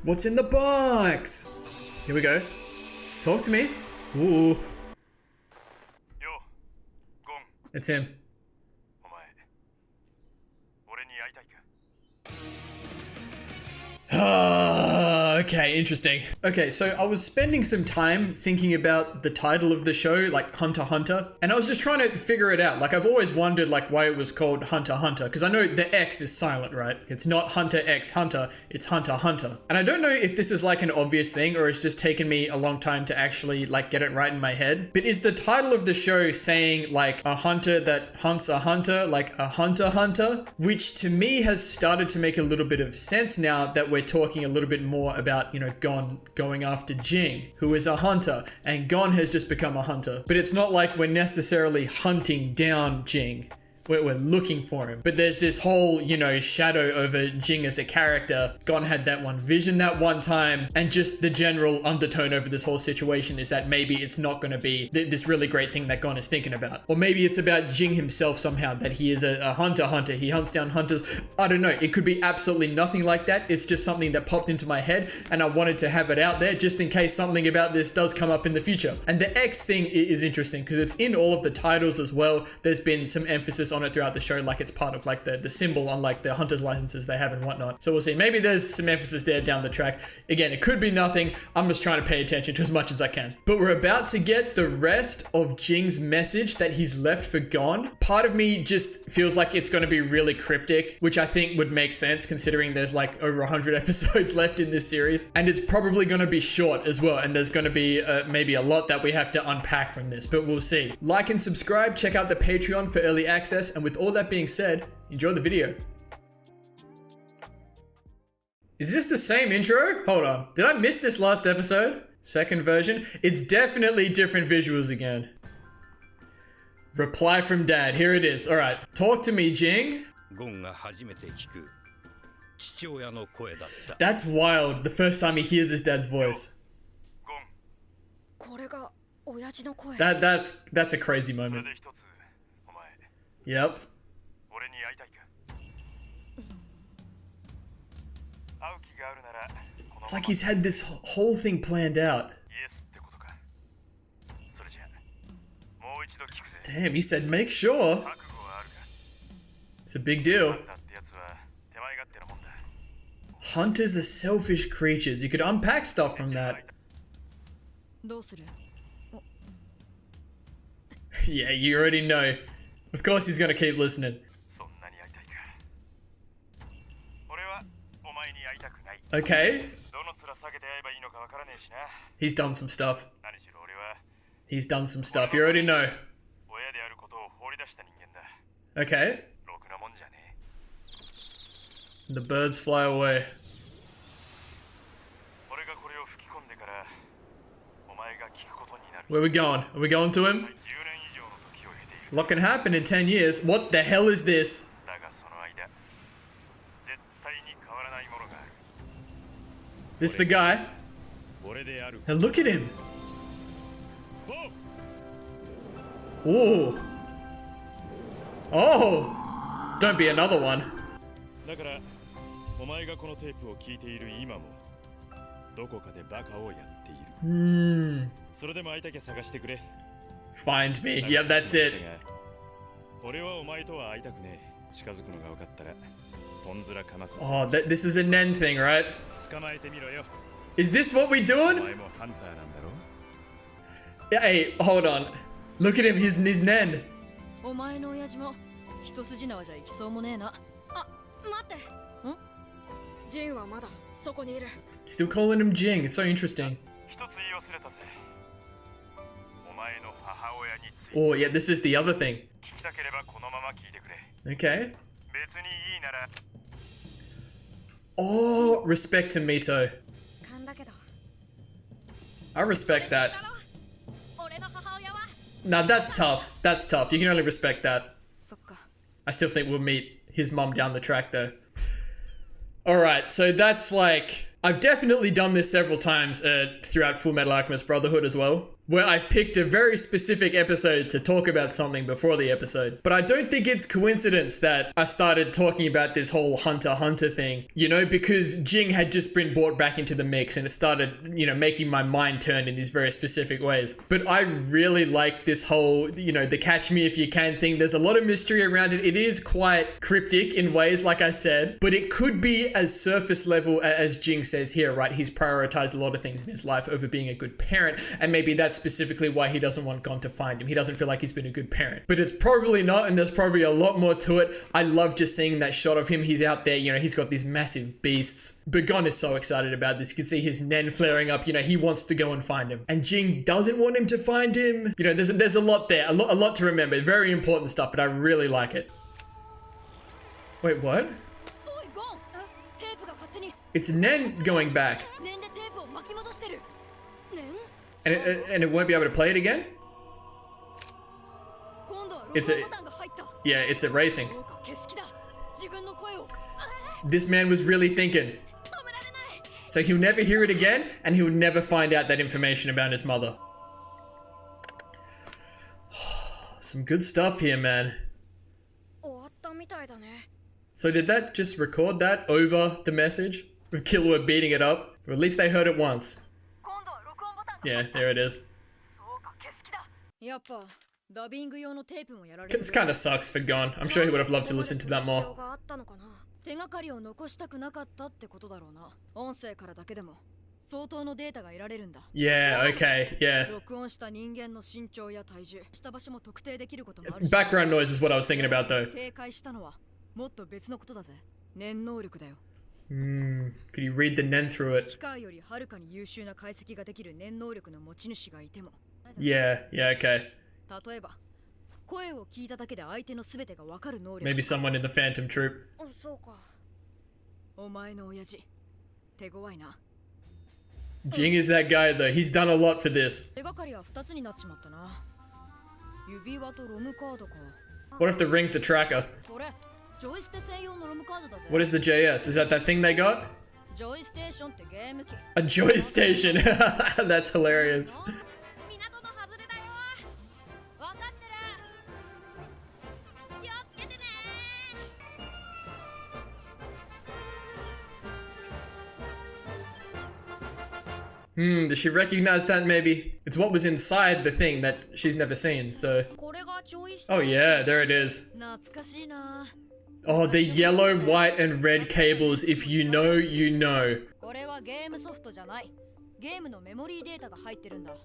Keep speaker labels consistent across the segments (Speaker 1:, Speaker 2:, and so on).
Speaker 1: What's in the box? Here we go. Talk to me. Ooh.
Speaker 2: Yo, Gong.
Speaker 1: It's him. Okay, interesting. Okay, so I was spending some time thinking about the title of the show, like Hunter x Hunter, and I was just trying to figure it out. Like, I've always wondered, like, why it was called Hunter x Hunter, because I know the X is silent, right? It's not Hunter x Hunter, it's Hunter x Hunter. And I don't know if this is like an obvious thing, or it's just taken me a long time to actually, like, get it right in my head. But is the title of the show saying, like, a hunter that hunts a hunter, like a hunter hunter? Which to me has started to make a little bit of sense now that we're talking a little bit more about, you know, Gon going after Jing, who is a hunter, and Gon has just become a hunter. But it's not like we're necessarily hunting down Jing. We're looking for him. But there's this whole, you know, shadow over Jing as a character. Gon had that one vision that one time, and just the general undertone over this whole situation is that maybe it's not going to be this really great thing that Gon is thinking about. Or maybe it's about Jing himself somehow, that he is a hunter. He hunts down hunters. I don't know. It could be absolutely nothing like that. It's just something that popped into my head, and I wanted to have it out there just in case something about this does come up in the future. And the X thing is interesting because it's in all of the titles as well. There's been some emphasis on it throughout the show, like it's part of like the symbol on like the hunter's licenses they have and whatnot. So we'll see. Maybe there's some emphasis there down the track. Again, it could be nothing. I'm just trying to pay attention to as much as I can. But we're about to get the rest of Jing's message that he's left for Gon. Part of me just feels like it's going to be really cryptic, which I think would make sense considering there's like over 100 episodes left in this series. And it's probably going to be short as well. And there's going to be maybe a lot that we have to unpack from this, but we'll see. Like and subscribe, check out the Patreon for early access. And with all that being said, enjoy the video. Is this the same intro? Hold on. Did I miss this last episode? Second version? It's definitely different visuals again. Reply from Dad. Here it is. All right. Talk to me, Jing. That's wild. The first time he hears his dad's voice. That's a crazy moment. Yep. It's like he's had this whole thing planned out. Damn, he said make sure. It's a big deal. Hunters are selfish creatures. You could unpack stuff from that. Yeah, you already know. Of course he's gonna keep listening. Okay. He's done some stuff. He's done some stuff. You already know. Okay. The birds fly away. Where are we going? Are we going to him? What can happen in 10 years? What the hell is this? This the guy? And look at him. Ooh. Oh. Don't be another one. Find me. Yep, that's it. Oh, this is a Nen thing, right? Is this what we're doing? Hey, hold on. Look at him, he's Nen. Still calling him Jing, it's so interesting. Oh, yeah, this is the other thing. Okay. Oh, respect to Mito. I respect that. Now that's tough. That's tough. You can only respect that. I still think we'll meet his mom down the track though. Alright, so that's like... I've definitely done this several times throughout Full Metal Alchemist Brotherhood as well. where I've picked a very specific episode to talk about something before the episode. But I don't think it's coincidence that I started talking about this whole Hunter x Hunter thing, you know, because Jing had just been brought back into the mix and it started, you know, making my mind turn in these very specific ways. But I really like this whole, you know, the catch me if you can thing. There's a lot of mystery around it. It is quite cryptic in ways, like I said, but it could be as surface level as Jing says here, right? He's prioritized a lot of things in his life over being a good parent, and maybe that's specifically why he doesn't want Gon to find him. He doesn't feel like he's been a good parent. But it's probably not, and there's probably a lot more to it. I love just seeing that shot of him. He's out there, you know, he's got these massive beasts. But Gon is so excited about this. You can see his Nen flaring up, you know, he wants to go and find him. And Jing doesn't want him to find him. You know, there's a lot there, a lot to remember. Very important stuff, but I really like it. Wait, what? It's Nen going back. And it won't be able to play it again? It's erasing. This man was really thinking. So he'll never hear it again, and he'll never find out that information about his mother. Some good stuff here, man. So did that just record that over the message? With Killua beating it up? Or at least they heard it once. Yeah, there it is. This kind of sucks for Gon. I'm sure he would have loved to listen to that more. Yeah, okay, yeah. Background noise is what I was thinking about though. Could you read the Nen through it? Yeah, okay. Maybe someone in the Phantom Troop. Jing is that guy though, he's done a lot for this. What if the ring's a tracker? What is the JS? Is that thing they got? A joy station. That's hilarious. Does she recognize that maybe? It's what was inside the thing that she's never seen, so... Oh yeah, there it is. Oh, the yellow, white, and red cables. If you know, you know.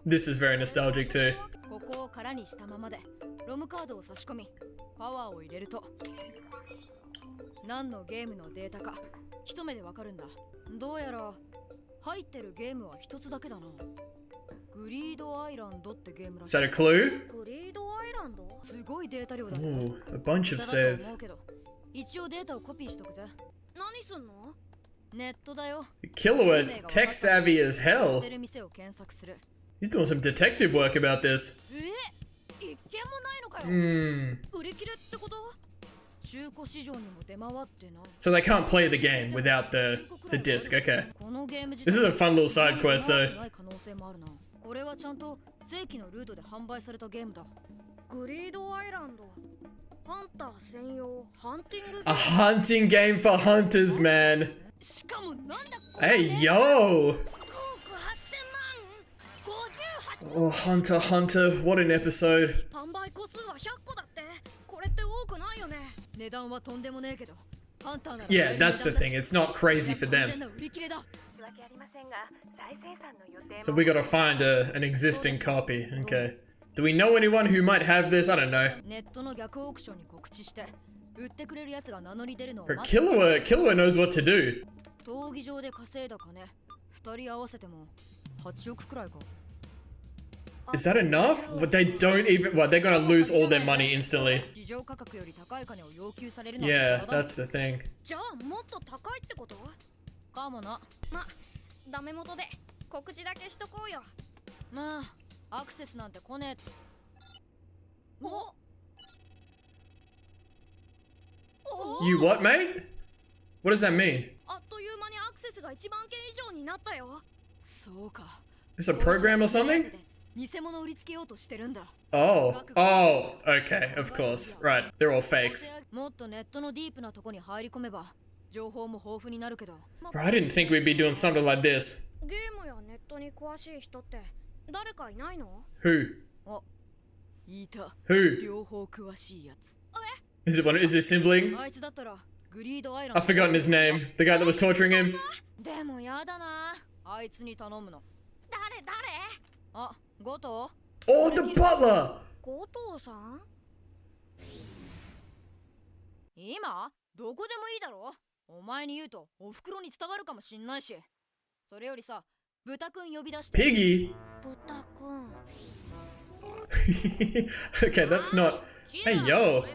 Speaker 1: This is very nostalgic too. Is that a clue? Ooh, a bunch of saves. Killua, tech savvy as hell. He's doing some detective work about this. So they can't play the game without the disc, okay. This is a fun little side quest though. A hunting game for hunters, man. Hey, yo! Oh, Hunter x Hunter, what an episode. Yeah, that's the thing, it's not crazy for them. So we gotta find an existing copy, okay. Do we know anyone who might have this? I don't know. For Killua knows what to do. Is that enough? But they don't even... Well, they're gonna lose all their money instantly. Yeah, that's the thing. You what, mate? What does that mean? Is this a program or something? Oh, oh, okay, of course. Right, they're all fakes. Bro, I didn't think we'd be doing something like this. Who? Who? Is it one? Is his sibling? I've forgotten his name. The guy that was torturing him. Oh, the butler!
Speaker 2: 後藤さん今どこでもいいだろお前に言うとお袋に伝わるかもしんないしそれよりさ豚くん呼び出して
Speaker 1: Piggy?
Speaker 2: 豚くん
Speaker 1: Okay, that's not... Hey, yo.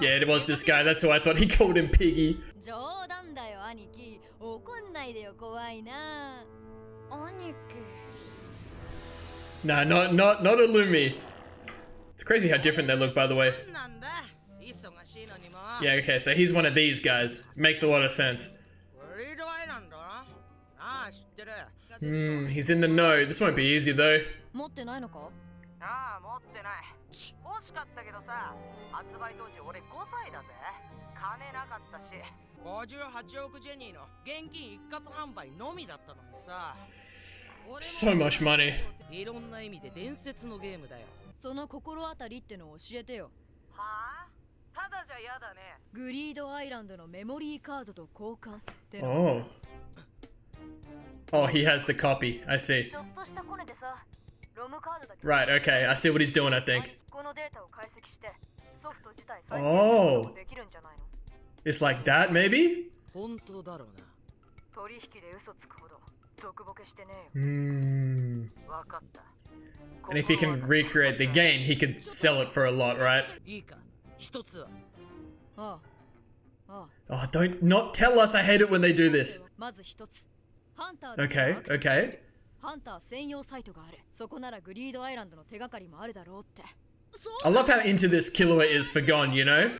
Speaker 1: Yeah, it was this guy. That's who I thought he called him Piggy.
Speaker 2: 冗談だよ兄貴怒んないでよ怖いな兄貴
Speaker 1: Nah, not Illumi. It's crazy how different they look, by the way. Yeah, okay, so he's one of these guys. Makes a lot of sense. He's in the know. This won't be easy, though.
Speaker 2: 持ってないのか
Speaker 3: ああ持ってない欲しかったけどさ発売当時俺5歳だぜ金なかったし58億ジェニーの現金一括販売のみだったのにさ
Speaker 1: So much money.
Speaker 3: いろんな意味で伝説のゲームだよ
Speaker 2: その心当たりってのを教えてよ
Speaker 3: はあただじゃやだね
Speaker 2: グリードアイランドのメモリーカードと交換って
Speaker 1: Oh. Oh, he has the copy. I see.
Speaker 2: ちょっとしたコネでさロムカードだけ
Speaker 1: Right, okay. I see what he's doing, I think.
Speaker 2: このデータを解析してソフト自体
Speaker 1: Oh.
Speaker 2: できるんじゃないの
Speaker 1: It's like that, maybe?
Speaker 3: 本当だろうな
Speaker 2: 取引で嘘つくほど毒ボケしてねえよ
Speaker 3: わかった
Speaker 1: And if he can recreate the game, he could sell it for a lot, right?
Speaker 3: いいか一つは
Speaker 2: ああ
Speaker 1: Oh, don't not tell us. I hate it when they do this.
Speaker 2: まず一つハンター
Speaker 1: Okay, okay.
Speaker 2: ハンター専用サイトがあるそこならグリードアイランドの手がかりもあるだろうって
Speaker 1: I love how into this Killua is for Gon, you know?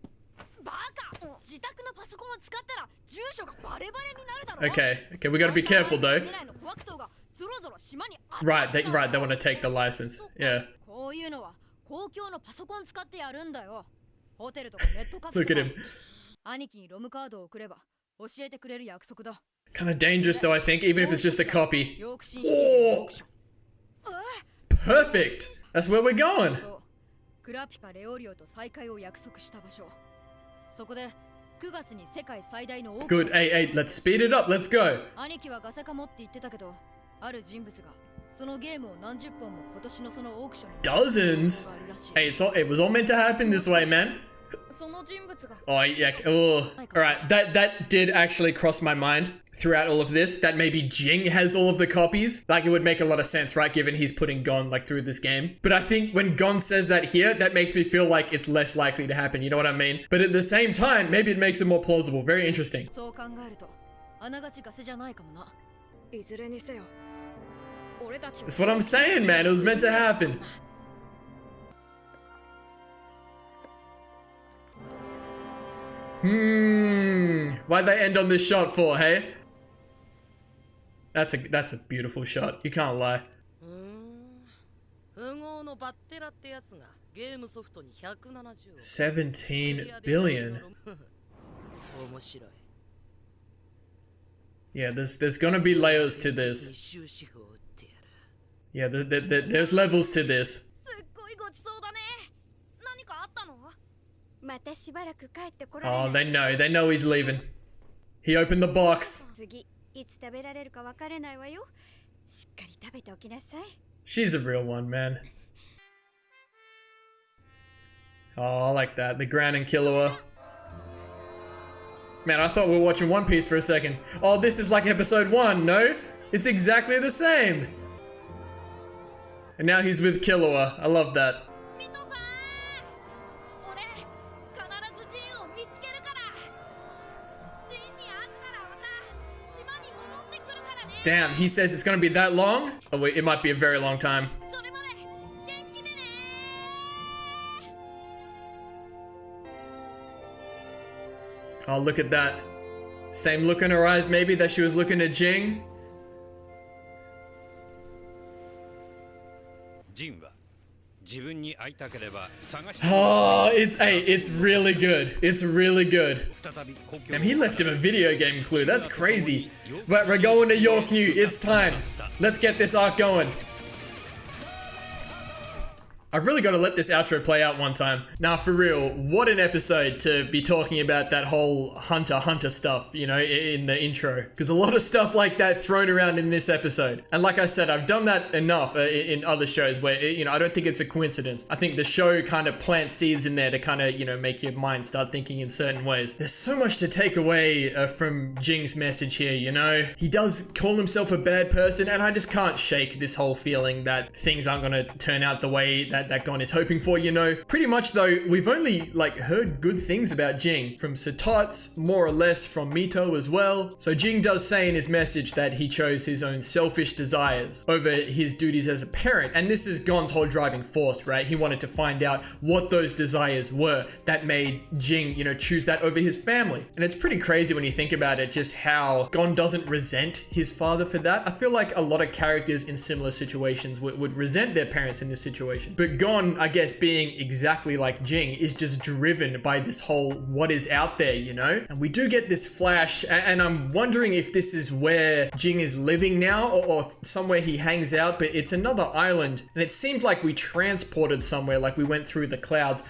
Speaker 2: バカ自宅のパソコンを使ったら住所がバレバレになるだろ
Speaker 1: Okay, okay, we gotta be careful though.
Speaker 2: 未来の小悪党がゾロゾロ島に
Speaker 1: Right, they want to take the license. Yeah.
Speaker 2: こういうのは公共のパソコン使ってやるんだよホテルとかネットカフェ
Speaker 1: Look
Speaker 2: と
Speaker 1: at
Speaker 2: か
Speaker 1: him.
Speaker 2: 兄貴にロムカードを送れば教えてくれる約束だ
Speaker 1: Kind of dangerous though, I think, even if it's just a copy.
Speaker 2: ヨークシー
Speaker 1: Oh! Perfect! That's where we're going!
Speaker 2: そうクラピカ・レオリオと再会を約束した場所そこで9月に世界最大のオークション
Speaker 1: Good. Hey, let's speed it up. Let's go.
Speaker 2: 兄貴はガセかもって言ってたけどある人物がそのゲームを何十本も今年のそのオークションに
Speaker 1: Dozens? Hey, it was all meant to happen this way, man.
Speaker 2: その人物が
Speaker 1: Oh, yeah. Oh. Alright, that did actually cross my mind throughout all of this. That maybe Jing has all of the copies. Like, it would make a lot of sense, right? Given he's putting Gon, like, through this game. But I think when Gon says that here, that makes me feel like it's less likely to happen. You know what I mean? But at the same time, maybe it makes it more plausible. Very interesting.
Speaker 2: そう考えるとあながちガセじゃないかもないずれにせよ俺たちは
Speaker 1: That's what I'm saying, man. It was meant to happen. Why'd they end on this shot for, hey? That's a beautiful shot. You can't lie.
Speaker 3: 富豪のバッテラってやつがゲームソフトに170
Speaker 1: 17 billion.
Speaker 3: 面白い
Speaker 1: Yeah, there's gonna be layers to this.
Speaker 3: 終止符を打ってやる
Speaker 1: Yeah, there's levels to this.
Speaker 2: すっごいごちそうだね何かあったのまたしばらく帰ってこられ
Speaker 1: Oh,
Speaker 2: ない
Speaker 1: they know he's leaving. He opened the box.
Speaker 2: 次いつ食べられるかわからないわよしっかり食べておきなさい
Speaker 1: She's a real one, man. Oh, I like that. The Grand and Killua. Man, I thought we were watching One Piece for a second. Oh, this is like episode 1, no? It's exactly the same. And now he's with Killua. I love that.
Speaker 2: ミトさん俺必ずジンを見つけるからジンに会ったらまた島に戻ってくるからね
Speaker 1: Damn, he says it's gonna be that long? Oh wait, it might be a very long time.
Speaker 2: それまで元気でね
Speaker 1: Oh, look at that. Same look in her eyes, maybe, that she was looking at Jing. Oh, it's really good. It's really good. Damn, he left him a video game clue. That's crazy. But we're going to York New. It's time. Let's get this arc going. I've really got to let this outro play out one time. Now, for real, what an episode to be talking about that whole Hunter stuff, you know, in the intro. Because a lot of stuff like that thrown around in this episode. And like I said, I've done that enough in other shows where, you know, I don't think it's a coincidence. I think the show kind of plants seeds in there to kind of, you know, make your mind start thinking in certain ways. There's so much to take away from Jing's message here, you know? He does call himself a bad person, and I just can't shake this whole feeling that things aren't going to turn out the way that Gon is hoping for, you know. Pretty much though, we've only like heard good things about Jing from Satots, more or less from Mito as well. So Jing does say in his message that he chose his own selfish desires over his duties as a parent, and this is Gon's whole driving force, right? He wanted to find out what those desires were that made Jing, you know, choose that over his family. And it's pretty crazy when you think about it, just how Gon doesn't resent his father for that. I feel like a lot of characters in similar situations would resent their parents in this situation, but Gon, I guess, being exactly like Jing, is just driven by this whole what is out there, you know? And we do get this flash, and I'm wondering if this is where Jing is living now, or somewhere he hangs out, but it's another island, and it seemed like we transported somewhere, like we went through the clouds.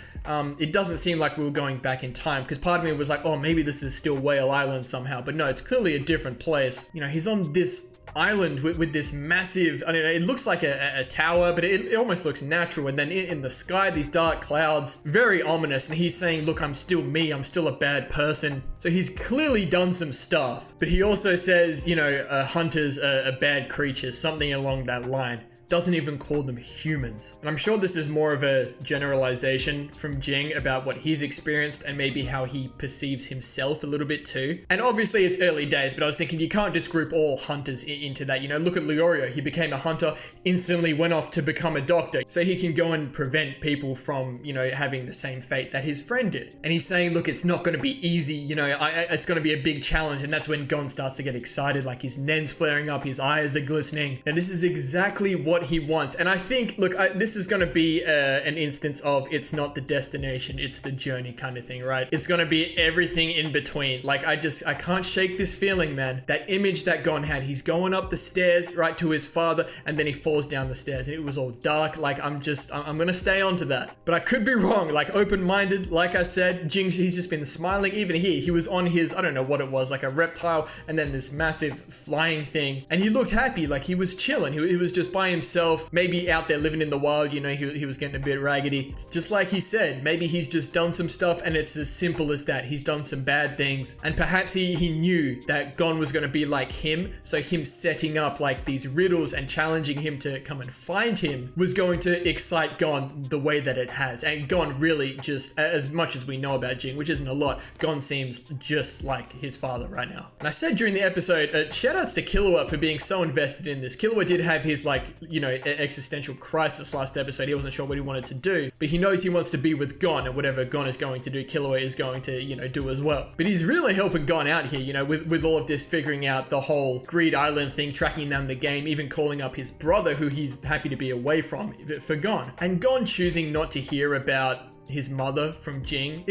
Speaker 1: It doesn't seem like we were going back in time, because part of me was like, oh, maybe this is still Whale Island somehow, but no, it's clearly a different place. You know, he's on this island with this massive, I don't know, it looks like a tower, but it almost looks natural, and then in the sky, these dark clouds, very ominous, and he's saying, look, I'm still me, I'm still a bad person. So he's clearly done some stuff, but he also says, you know, hunters are bad creatures, something along that line. Doesn't even call them humans. And I'm sure this is more of a generalization from Jing about what he's experienced and maybe how he perceives himself a little bit too. And obviously it's early days, but I was thinking you can't just group all hunters into that. You know, look at Leorio. He became a hunter, instantly went off to become a doctor, so he can go and prevent people from, you know, having the same fate that his friend did. And he's saying, look, it's not going to be easy, you know, it's going to be a big challenge. And that's when Gon starts to get excited, like his nen's flaring up, his eyes are glistening. And this is exactly what he wants. And I think, look, this is going to be an instance of it's not the destination, it's the journey kind of thing, right? It's going to be everything in between. Like, I can't shake this feeling, man. That image that Gon had, he's going up the stairs right to his father, and then he falls down the stairs, and it was all dark. Like, I'm going to stay on to that. But I could be wrong, like open-minded, like I said. Jing, he's just been smiling. Even here, he was on his, I don't know what it was, like a reptile, and then this massive flying thing, and he looked happy, like he was chilling. He was just by himself, maybe out there living in the wild, you know, he was getting a bit raggedy. It's just like he said, maybe he's just done some stuff, and it's as simple as that. He's done some bad things, and perhaps he knew that Gon was going to be like him, so him setting up like these riddles and challenging him to come and find him was going to excite Gon the way that it has. And Gon really just, as much as we know about Jing, which isn't a lot, Gon seems just like his father right now. And I said during the episode, shoutouts to Killua for being so invested in this. Killua did have his, like, you know, existential crisis last episode. He wasn't sure what he wanted to do, but he knows he wants to be with Gon, and whatever Gon is going to do, Killua is going to, you know, do as well. But he's really helping Gon out here, you know, with all of this, figuring out the whole Greed Island thing, tracking down the game, even calling up his brother, who he's happy to be away from, for Gon. And Gon choosing not to hear about his mother from Jing.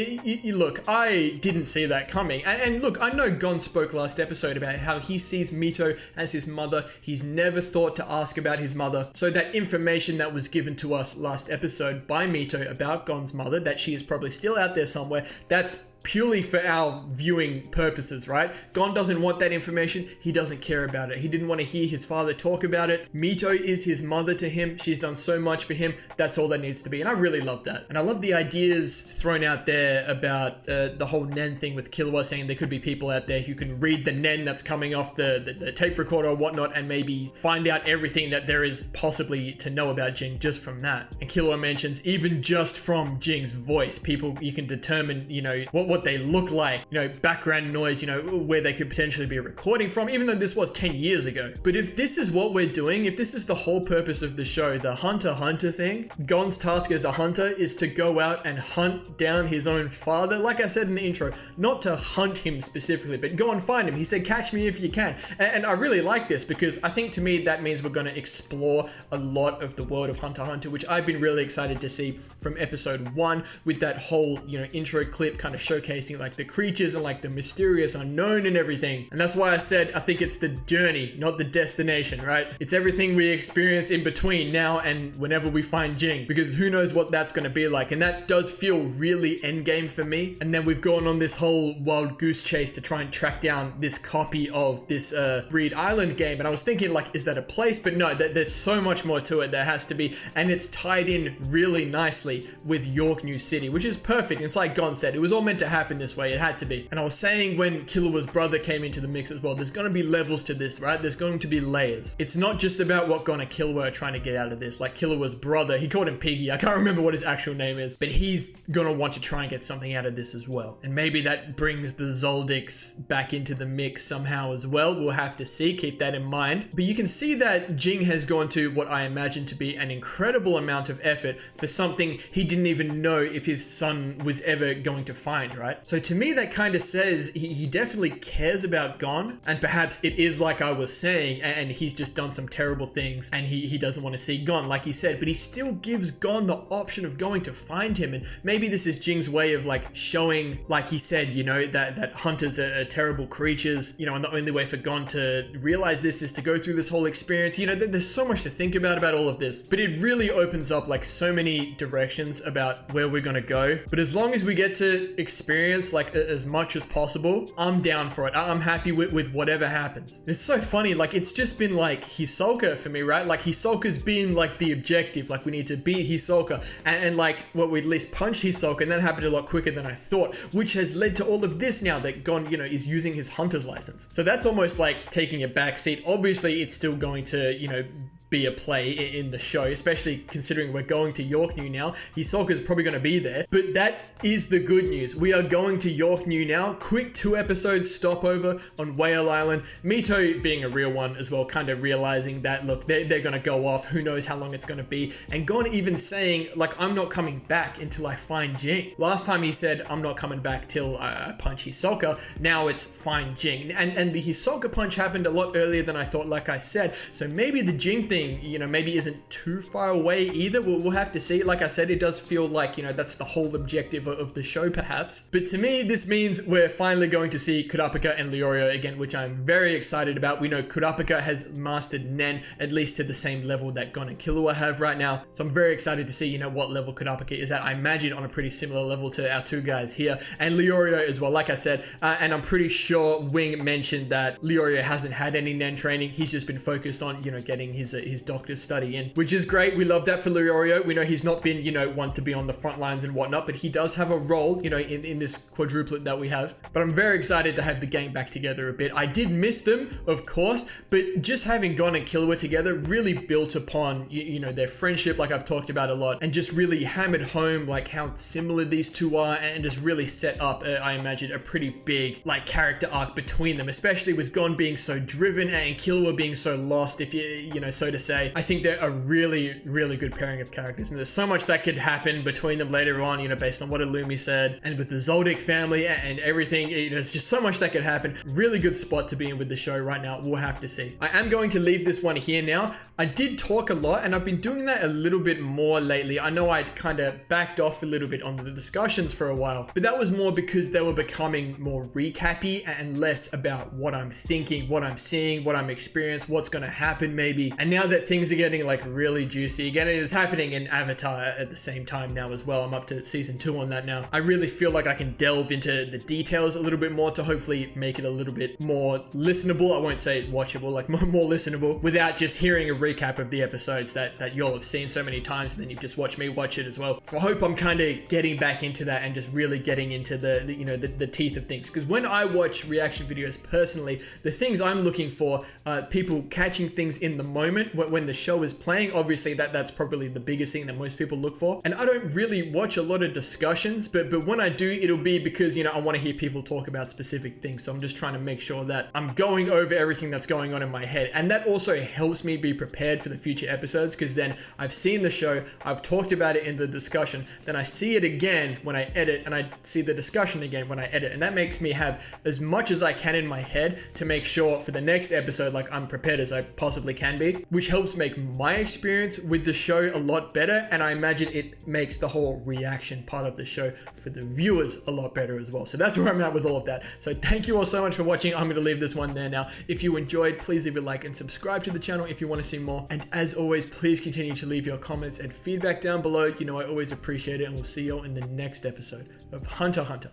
Speaker 1: Look, I didn't see that coming. And look, I know Gon spoke last episode about how he sees Mito as his mother. He's never thought to ask about his mother. So that information that was given to us last episode by Mito about Gon's mother, that she is probably still out there somewhere, that's purely for our viewing purposes, right? Gon doesn't want that information. He doesn't care about it. He didn't want to hear his father talk about it. Mito is his mother to him. She's done so much for him. That's all that needs to be. And I really love that. And I love the ideas thrown out there about the whole Nen thing with Killua, saying there could be people out there who can read the Nen that's coming off the tape recorder or whatnot, and maybe find out everything that there is possibly to know about Jing just from that. And Killua mentions even just from Jing's voice, people, you can determine, you know, what what they look like, you know, background noise, you know, where they could potentially be recording from, even though this was 10 years ago. But if this is what we're doing, if this is the whole purpose of the show, the Hunter x Hunter thing, Gon's task as a hunter is to go out and hunt down his own father. Like I said in the intro, not to hunt him specifically, but go and find him. He said, catch me if you can. And I really like this because I think to me that means we're going to explore a lot of the world of Hunter x Hunter, which I've been really excited to see from episode 1 with that whole, you know, intro clip kind of showcasing like the creatures and like the mysterious unknown and everything. And that's why I said I think it's the journey, not the destination, right? It's everything we experience in between now and whenever we find Jing, because who knows what that's going to be like. And that does feel really endgame for me. And then we've gone on this whole wild goose chase to try and track down this copy of this Reed Island game. And I was thinking like, is that a place? But no, there's so much more to it. There has to be. And it's tied in really nicely with York New City, which is perfect. It's like Gon said, it was all meant to happen this way. It had to be. And I was saying when Killua's brother came into the mix as well, there's going to be levels to this, right? There's going to be layers. It's not just about what Gon and Killua are trying to get out of this. Like Killua's brother, he called him Piggy. I can't remember what his actual name is, but he's going to want to try and get something out of this as well. And maybe that brings the Zoldycks back into the mix somehow as well. We'll have to see. Keep that in mind. But you can see that Jing has gone to what I imagine to be an incredible amount of effort for something he didn't even know if his son was ever going to find, right? So to me, that kind of says he definitely cares about Gon, and perhaps it is like I was saying, and he's just done some terrible things and he doesn't want to see Gon, like he said, but he still gives Gon the option of going to find him. And maybe this is Jing's way of like showing, like he said, you know, that hunters are terrible creatures, you know, and the only way for Gon to realize this is to go through this whole experience. You know, there's so much to think about all of this, but it really opens up like so many directions about where we're gonna go. But as long as we get to experience like as much as possible, I'm down for it. I'm happy with whatever happens. It's so funny, like it's just been like Hisoka for me, right? Like Hisoka's been like the objective, like we need to beat Hisoka, and like what we at least punched Hisoka, and that happened a lot quicker than I thought, which has led to all of this now that Gon, you know, is using his hunter's license. So that's almost like taking a back seat. Obviously it's still going to, you know, be a play in the show, especially considering we're going to York New now. Hisoka's probably going to be there, but that is the good news. We are going to York New now. Quick 2 episodes stopover on Whale Island. Mito being a real one as well, kind of realizing that, look, they're going to go off. Who knows how long it's going to be. And Gon even saying, like, I'm not coming back until I find Jing. Last time he said, I'm not coming back till I punch Hisoka. Now it's find Jing. And the Hisoka punch happened a lot earlier than I thought, like I said. So maybe the Jing thing, you know, maybe isn't too far away either. We'll have to see. Like I said, it does feel like, you know, that's the whole objective of the show perhaps. But to me, this means we're finally going to see Kurapika and Leorio again, which I'm very excited about. We know Kurapika has mastered Nen at least to the same level that Gon and Killua have right now. So I'm very excited to see, you know, what level Kurapika is at. I imagine on a pretty similar level to our 2 guys here, and Leorio as well, like I said. And I'm pretty sure Wing mentioned that Leorio hasn't had any Nen training. He's just been focused on, you know, getting his doctor's study in, which is great. We love that for Leorio. We know he's not been, you know, one to be on the front lines and whatnot, but he does have a role, you know, in this quadruplet that we have. But I'm very excited to have the gang back together a bit. I did miss them, of course, but just having Gon and Killua together really built upon, you know, their friendship, like I've talked about a lot, and just really hammered home like how similar these two are, and just really set up, I imagine, a pretty big like character arc between them, especially with Gon being so driven and Killua being so lost, if you know, so to say. I think they're a really, really good pairing of characters, and there's so much that could happen between them later on, you know, based on what Illumi said, and with the Zoldyck family and everything. You know, there's just so much that could happen. Really good spot to be in with the show right now. We'll have to see. I am going to leave this one here now. I did talk a lot, and I've been doing that a little bit more lately. I know I'd kind of backed off a little bit on the discussions for a while, but that was more because they were becoming more recappy and less about what I'm thinking, what I'm seeing, what I'm experiencing, what's going to happen maybe. And now that things are getting like really juicy again, and it's happening in Avatar at the same time now as well. I'm up to season 2 on that now. I really feel like I can delve into the details a little bit more to hopefully make it a little bit more listenable. I won't say watchable, like more listenable, without just hearing a recap of the episodes that y'all have seen so many times, and then you've just watched me watch it as well. So I hope I'm kind of getting back into that and just really getting into the you know, the teeth of things. Because when I watch reaction videos personally, the things I'm looking for are people catching things in the moment, when the show is playing. Obviously that's probably the biggest thing that most people look for. And I don't really watch a lot of discussions, but when I do, it'll be because, you know, I want to hear people talk about specific things. So I'm just trying to make sure that I'm going over everything that's going on in my head. And that also helps me be prepared for the future episodes, because then I've seen the show, I've talked about it in the discussion, then I see it again when I edit, and I see the discussion again when I edit. And that makes me have as much as I can in my head to make sure for the next episode, like, I'm prepared as I possibly can be, which helps make my experience with the show a lot better. And I imagine it makes the whole reaction part of the show for the viewers a lot better as well. So that's where I'm at with all of that. So thank you all so much for watching. I'm going to leave this one there now. If you enjoyed, please leave a like and subscribe to the channel if you want to see more. And as always, please continue to leave your comments and feedback down below. You know, I always appreciate it, and we'll see you all in the next episode of Hunter x Hunter.